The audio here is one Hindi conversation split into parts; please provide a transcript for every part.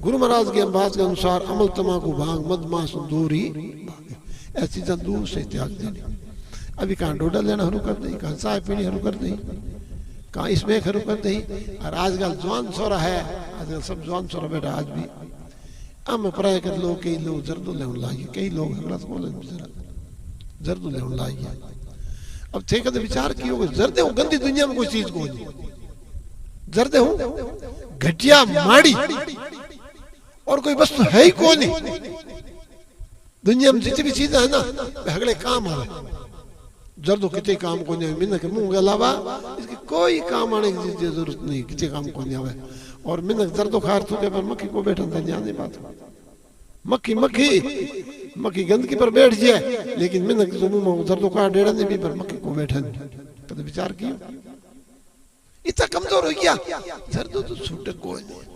गुरु महाराज के बात के अनुसार अमल तमाकू भांग मदमाश दूरी ऐसी चीजें दूर से त्याग देनी। अभी कहाँ डोडा लेना शुरू कर दी, कहाँ चाय पीनी शुरू कर दी, कहाँ इसमें शुरू कर दी। और आजकल जवान सोरा है, आजकल सब जवान सोरा बैठा आज भी हम प्राय कर लोग कई लोग जर्दो ले लाइए, कई लोग जर्दो ले लाइए। अब थे कदे विचार कियो जर्दे हूँ गंदी दुनिया में कोई चीज को नहीं, जर्दे हूँ घटिया माड़ी और कोई वस्तु है ही कौन नहीं। दुनिया में जितनी भी चीजें है ना अगले काम आवे, जर्दो कितने काम को नहीं, मिन्न के मुंह के अलावा इसकी कोई काम आने की जरूरत नहीं, कितने काम को नहीं आवे। और मिन्न जर्दो खार चुके पर मक्खी को बैठा था ध्यान नहीं बात, मक्खी मक्खी मक्खी गंदगी पर बैठ जाए, लेकिन मिन्न के मुंह में जर्दो खार डेढ़ नहीं भी पर मक्खी को बैठा नहीं। कभी विचार किया इतना कमजोर हो गया, जर्दो तो छूटे कोई नहीं,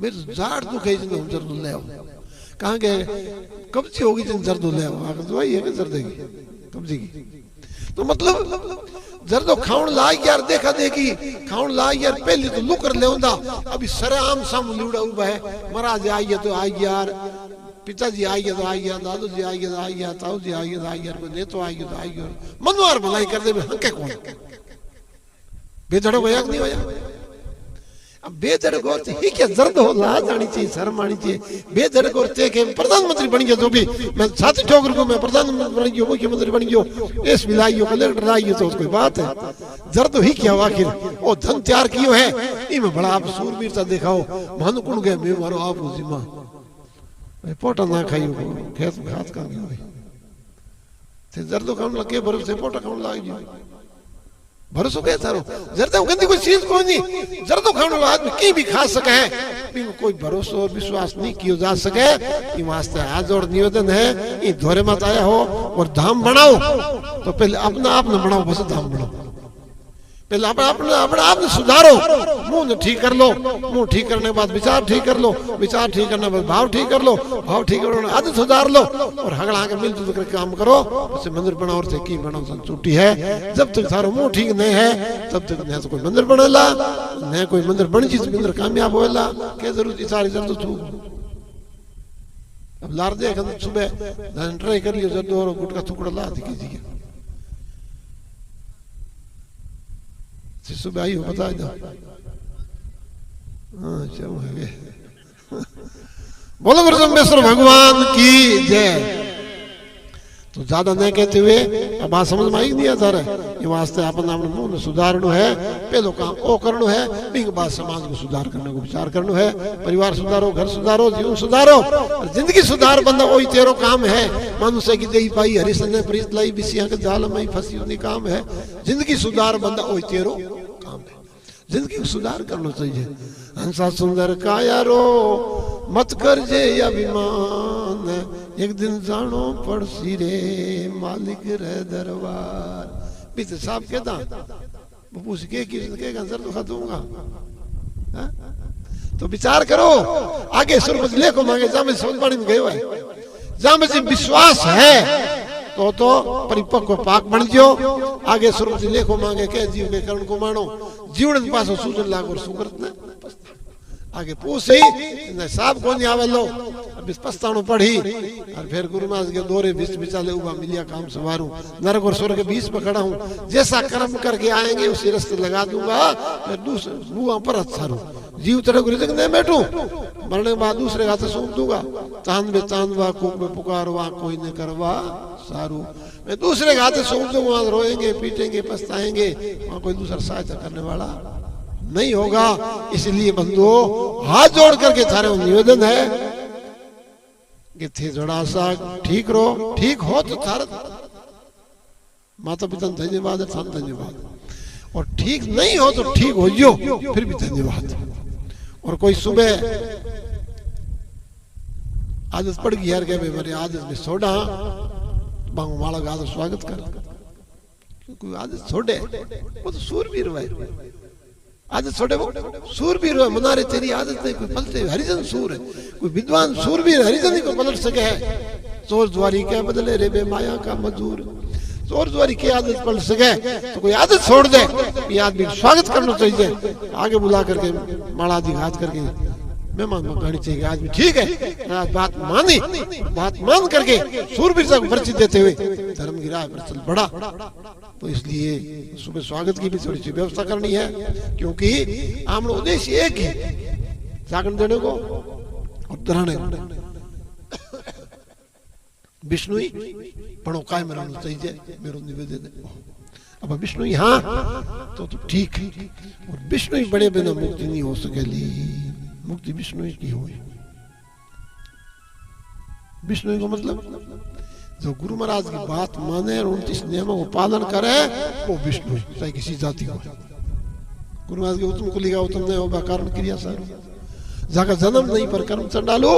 मेरे जाड़ दुखे जिन जर्दो ले आओ, कहाँ गए कब्जी होगी जिन जर्दो ले आओ, आगे दवाई है जर्दे की कब्जी की। तो मतलब जर्दो खाउन ला यार, देखा देखी खाउन ला यार, पहले तो लुकर ले होंदा, अभी सरे आम साम लूड़ा हुआ है, महाराज आई है तो आई यार, पिताजी आई है तो आई है, दादू जी आई है तो आई है, ताऊ जी आई है तो आई है, कोई नेतो आई है तो आई है, मनवार भलाई कर दे हंके कौन बेधड़ो होया नहीं होया। अब बेधड़क और ही क्या जर्द हो ला जानी चाहिए, शर्म आनी चाहिए। बेधड़क और ते के प्रधानमंत्री बन गया, जो भी मैं साथी ठोकर को मैं प्रधानमंत्री बन गया, मुख्यमंत्री बन गया, एस मिलाइयो कलेक्टर आइयो, तो कोई बात है। जर्द ही क्या आखिर वो धन तैयार कियो है, इमें बड़ा आप सूरवीरता दिखाओ, मन कुण गए मैं मारो आप जिम्मा पोटा ना खाइयो खेत घात का गयो ते जर्दो खान लगे भरोसे पोटा खान लाग गयो, भरोसो क्या थारो जर्दा गंदी कोई चीज कोई नहीं, जर्दो खाने वाला आदमी की भी खा सके है, कोई भरोसा और विश्वास नहीं किया जा सके। ये वास्ते हाथ जोड़ निवेदन है, ये धोरे मत आया हो और धाम बनाओ तो पहले अपना आप न बनाओ, बस धाम बनाओ, पहले अपना आपने सुधारो, मुंह ठीक कर लो, मुंह ठीक करने के बाद विचार ठीक कर लो, विचार ठीक करने के बाद भाव ठीक कर लो, भाव ठीक करने आदत सुधार लो, और हगड़ा के मिलजुल कर काम करो, उससे मंदिर बनाओ और की बनाओ छुट्टी है। जब तक थारो मुंह ठीक नहीं है तब तक न तो कोई मंदिर बनेला, न कोई मंदिर बन जी मंदिर कामयाब होएला, क्या जरूरत सारी जरूरत तू अब लार दे सुबह ट्राई कर लियो, जब और गुटका टुकड़ा ला दी कीजिए सुबह आई हो बता दो। बोलो गुरु जम्बेश्वर भगवान की जय। तो ज्यादा नहीं कहते हुए अब बात समझ में आई नहीं आता रहे, ये वास्ते अपन अपने मुंह में सुधारनो है, पहलो काम ओ करनो है, बिग बात समाज को सुधार करने को विचार करनो है, परिवार सुधारो, घर सुधारो, जीवन सुधारो, और जिंदगी सुधार बंदा वही तेरो काम है। मनुष्य की देही पाई हरिशन ने प्रीत लाई, बिसिया के जाल में फंसी उन्हीं काम है। जिंदगी सुधार बंदा वही तेरो काम है, जिंदगी को सुधार करना चाहिए। हंसा सुंदर काया रो मत कर जे अभिमान, एक दिन जानो पड़सी रे मालिक रे दरबार। बीत साहब कहता पूछ के आंसर तो दूंगा। तो विचार करो आगे सुरपत लेखो मांगे, जहां में समझ पानी में गए है, जहां में विश्वास है तो परिपक्व पाक बन जाओ। आगे सुरपत लेखो मांगे के जीव के करण को मानो, जीवन पासो सूजन लाग और सुकृत ने आगे पूछ सही साहब कौन आवे लो अब पछतानो पड़ी, और फिर गुरु महाराज के दोरे बीच बिचाले उबा मिलिया काम सवारूं, नरक और स्वर्ग के बीच में खड़ा हूं, जैसा कर्म करके आएंगे उसी रास्ते लगा दूंगा, मैं दूसरे मुंह पर अच्छा जीव तरह गुरु तक नहीं बैठूं, मरने के बाद दूसरे हाथ सौंप दूंगा। तान बे तानवा कूक में पुकारवा कोई न करवा सारू, मैं दूसरे के हाथ सौंप दूंगा, वहां रोएंगे पीटेंगे पछताएंगे, वहां कोई दूसरा सहायता करने वाला नहीं होगा। इसलिए बंधुओं हाथ जोड़ करके थारे निवेदन है कि थे थोड़ा सा ठीक रहो, ठीक हो तो थारे माता पिता धन्यवाद है, थान धन्यवाद, और ठीक नहीं हो तो ठीक हो जो फिर भी धन्यवाद। और कोई सुबह आदत पड़ गई यार के मेरी आदत में सोडा बांग माला का आदत स्वागत कर, कोई आदत छोड़े वो तो सूरवीर है, आदत छोड़े वो सूरवीर है, मनारे तेरी आदत नहीं कोई पलटे, हरिजन सूर है, कोई विद्वान सूरवीर हरिजन ही को पलट सके है। चोर द्वारी क्या बदले रे बे माया का मजदूर, चोर द्वारी की आदत पलट सके तो कोई आदत छोड़ दे, ये आदमी स्वागत करना चाहिए, आगे बुला करके माला दी हाथ करके मेहमान गाड़ी चाहिए आदमी, ठीक है आज बात मानी, बात मान करके सूरबीरता को परिचित देते हुए धर्म की राह पर चल बढ़ा। तो इसलिए सुबह स्वागत की भी थोड़ी सी व्यवस्था करनी है, क्योंकि हम लोग उद्देश्य एक ही जागरण देने को और डराने को। विष्णु पढ़ो कायम रहना चाहिए, मेरो निवेदन है। अब विष्णु हाँ तो ठीक है, और विष्णु बड़े बिना मुक्ति नहीं हो सकेली, मुक्ति विष्णु की हो। विष्णु को मतलब जो गुरु महाराज की बात माने और 29 नियमों को पालन करे वो विष्णु, चाहे किसी जाति को। गुरु महाराज के उत्तम कुली का उत्तम नहीं होगा कारण क्रिया सारो, जाका जन्म नहीं पर कर्म चंडालो।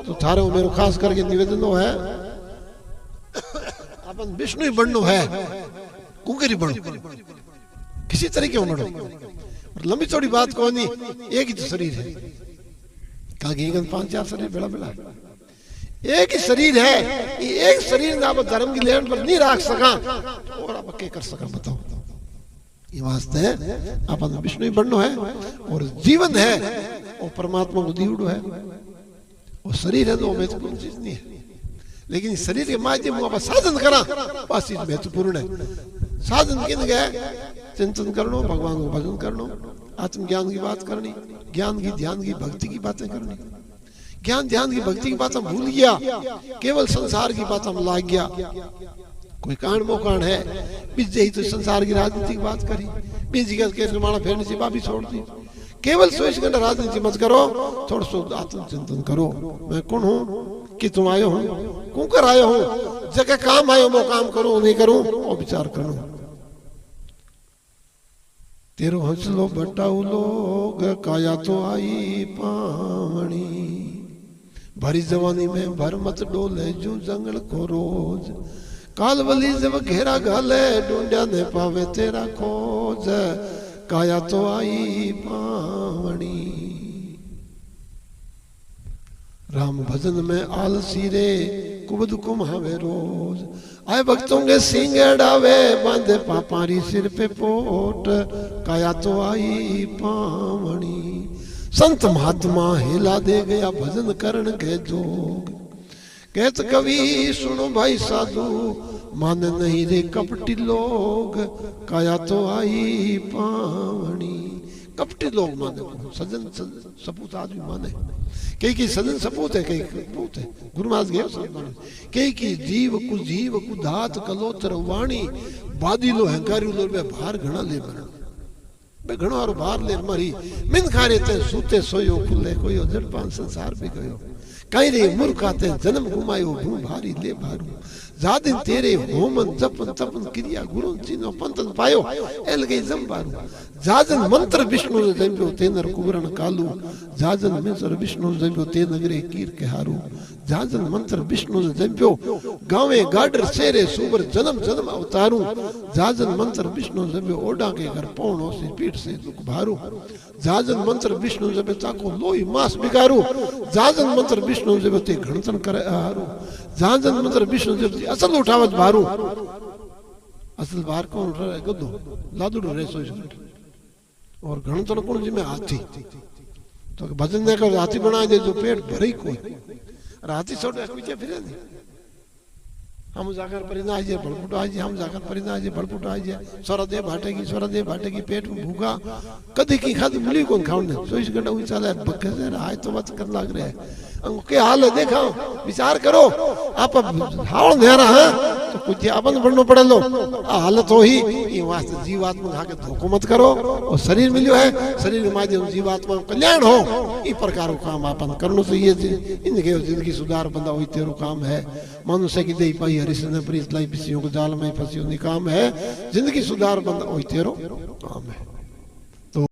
तो थारे मेरो खास करके निवेदन है अपन विष्णु ही बननो है, कुंकरी बनो किसी तरीके हो नड़ो। और लंबी चौड़ी बात को नहीं, एक ही तो शरीर है, कहा 5-4 शरीर बेड़ा बेड़ा, एक ही शरीर है। ये एक शरीर ना आप धर्म की लेन पर नहीं रख सका और आप क्या कर सका बताओ। ये वास्ते अपन विष्णु ही बननो है, और जीवन है वो परमात्मा को दीवड़ो है। और शरीर है तो वो महत्वपूर्ण चीज नहीं है, लेकिन शरीर के माध्यम आप साधन करा बस चीज महत्वपूर्ण है। साधन किन गए चिंतन करनो, भगवान को भजन करनो, आत्मज्ञान की बात करनी, ज्ञान की ध्यान की भक्ति की बातें करनी। ज्ञान ध्यान की भक्ति की बात हम भूल गया, केवल संसार की बात हम लाग गया। कोई कांड मोकांड है बीच ही तो संसार की राजनीति की बात करी, बीच के निर्माण फेरने से बाबी छोड़ दी। केवल 24 घंटा राजनीति मत करो, थोड़ा सा आत्मचिंतन करो। मैं कौन हूँ कि तुम आयो हूँ, क्यों कर आयो हूँ, जगह काम आयो वो काम करूं नहीं करूं और विचार करूं। तेरो हंसलो बटाऊ लोग काया तो आई पावनी, भरी जवानी में भर मत डोले जो जंगल को रोज। कालवली जब घेरा गाले ढूंढा ने पावे तेरा खोज, काया तो आई पावनी। राम भजन में आलसी रे कुबद कुमावे रोज, आए भक्तों के सिंह डावे बांधे पापारी सिर पे पोट, काया तो आई पावनी। संत महात्मा हिला दे गया भजन करण के जोग, कहत कवि सुनो भाई साधु माने नहीं रे कपटी लोग, काया तो आई पावनी। कपटी लोग माने, सजन सपूत आदमी माने, कई सजन सपूत है, कई कपूत है। गुरु महाराज गए सब कई जीव कु धात कलोतर वाणी, बादीलो हंकारी लो भार घना ले मरण, बे घणो हारो भार ले मरी। मिन खारे ते सूते सोयो खुले कोई जड़ पान संसार भी गयो, कई रे मूर्खा ते जन्म घुमायो भू भारी ले भारू। जादिन तेरे होमन जपन तपन क्रिया गुरु चीनो पंतन पायो, एल गई जंबारू। जाजन मंत्र विष्णु ने जंबियो ते नर कुबरन कालू, जाजन मंत्र विष्णु ने जंबियो ते नगरे कीर के हारू। जाजन मंत्र विष्णु ने जंबियो गावे गाडर शेरे सुबर जन्म जन्म अवतारू। जाजन मंत्र विष्णु ने जंबियो ओडा के घर पौणो से पीठ से दुख भारू। जाजन मंत्र विष्णु ने जंबियो ताको लोई मास बिगारू। जाजन मंत्र विष्णु ने जंबियो ते घणतन करे हारू। जाजन मंत्र विष्णु ने जंबियो असल उठावत भारू। असल बार कौन रहे गदो लादुड़ो रे सोच और घणतन कौन जी में हाथी। तो भजन ने कर हाथी बना दे जो पेट भरे कोई, हाथी छोड़ पीछे फिरे नहीं। हम जाकर परिंदा आइए भड़पुट आइए, हम जाकर परिंदा आइए भड़पुट आइए। सोरा दे भाटेगी पेट में भूखा कदी की खाद मिली कौन खाने 24 घंटा हुई चला बक्के से आए तो बात कर लग रहे हैं। के हाल है देखा विचार करो आप हावड़ नेरा है तो कुछ अपन बढ़ना पड़े लो हालत हो ही। ये वास्ते जीवात्मा खाके धोखो मत करो, और शरीर मिलो है शरीर के माध्यम जीवात्मा कल्याण हो इस प्रकार काम अपन करनो चाहिए। इनके जिंदगी सुधार बंदा हुई तेरो काम है। मनुष्य की दे पाई हरिश ने प्रीत लाई पिसियों को जाल में फंसियों काम है। जिंदगी सुधार बंदा हुई तेरो काम है।